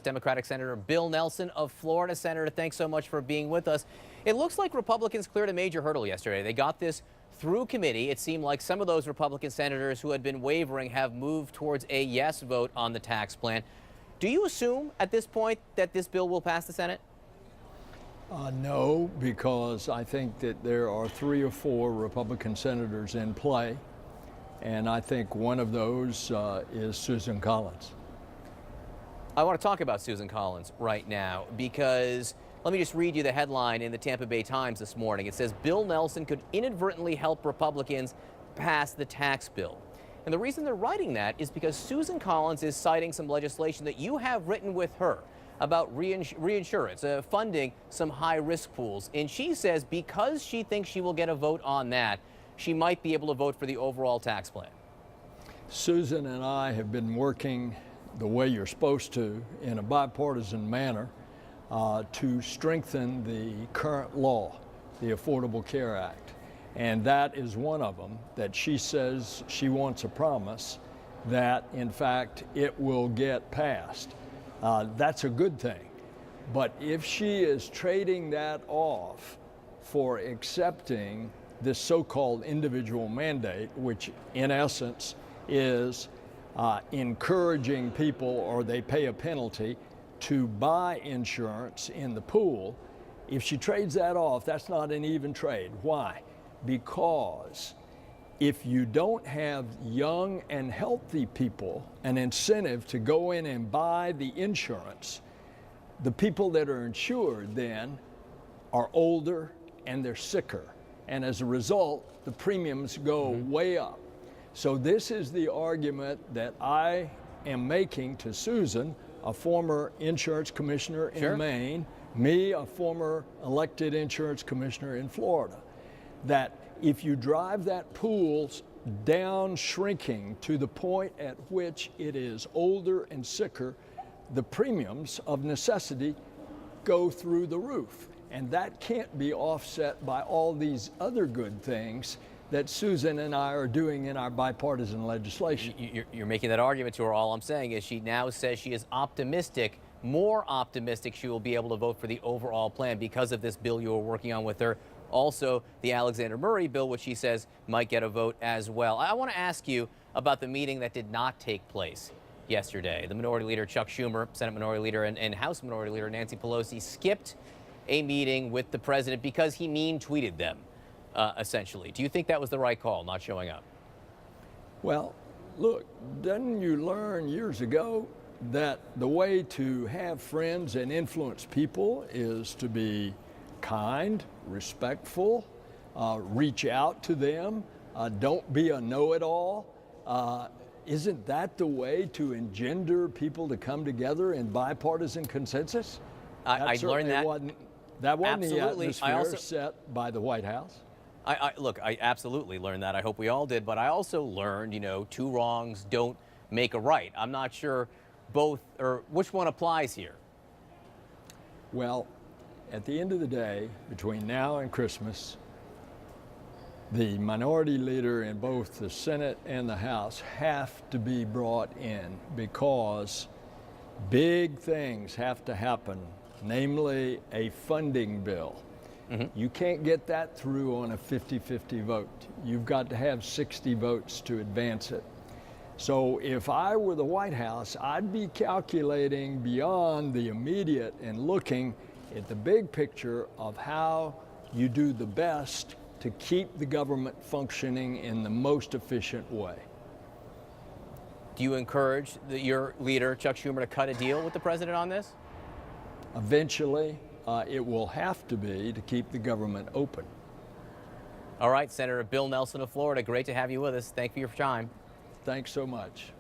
Democratic Senator Bill Nelson of Florida. Senator, thanks so much for being with us. It looks like Republicans cleared a major hurdle yesterday. They got this through committee. It seemed like some of those Republican senators who had been wavering have moved towards a yes vote on the tax plan. Do you assume at this point that this bill will pass the Senate? No, because I think that there are 3 or 4 Republican senators in play, and I think one of those is Susan Collins. I want to talk about Susan Collins right now because let me just read you the headline in the Tampa Bay Times this morning. It says Bill Nelson could inadvertently help Republicans pass the tax bill. And the reason they're writing that is because Susan Collins is citing some legislation that you have written with her about reinsurance, funding some high-risk pools. And she says because she thinks she will get a vote on that, she might be able to vote for the overall tax plan. Susan and I have been working the way you're supposed to in a bipartisan manner to strengthen the current law, the Affordable Care Act. And that is one of them that she says she wants a promise that, in fact, it will get passed. That's a good thing. But if she is trading that off for accepting this so-called individual mandate, which in essence is encouraging people, or they pay a penalty, to buy insurance in the pool, if she trades that off, that's not an even trade. Why? Because if you don't have young and healthy people an incentive to go in and buy the insurance, the people that are insured then are older and they're sicker. And as a result, the premiums go way up. So this is the argument that I am making to Susan, a former insurance commissioner in Maine, me, a former elected insurance commissioner in Florida, that if you drive that pool down shrinking to the point at which it is older and sicker, the premiums of necessity go through the roof. And that can't be offset by all these other good things that Susan and I are doing in our bipartisan legislation. You're making that argument to her. All I'm saying is she now says she is optimistic, more optimistic she will be able to vote for the overall plan because of this bill you were working on with her. Also, the Alexander Murray bill, which she says might get a vote as well. I want to ask you about the meeting that did not take place yesterday. The Minority Leader Chuck Schumer, Senate Minority Leader, and House Minority Leader Nancy Pelosi skipped a meeting with the president because he mean-tweeted them. Essentially. Do you think that was the right call, not showing up? Well, look, didn't you learn years ago that the way to have friends and influence people is to be kind, respectful, reach out to them, don't be a know-it-all? Isn't that the way to engender people to come together in bipartisan consensus? I learned that. That wasn't Absolutely. The atmosphere set by the White House. Look, I absolutely learned that. I hope we all did. But I also learned, 2 wrongs don't make a right. I'm not sure both or which one applies here. Well, at the end of the day, between now and Christmas, the minority leader in both the Senate and the House have to be brought in because big things have to happen, namely a funding bill. You can't get that through on a 50-50 vote. You've got to have 60 votes to advance it. So if I were the White House, I'd be calculating beyond the immediate and looking at the big picture of how you do the best to keep the government functioning in the most efficient way. Do you encourage your leader, Chuck Schumer, to cut a deal with the president on this? Eventually, it will have to be to keep the government open. All right, Senator Bill Nelson of Florida, great to have you with us. Thank you for your time. Thanks so much.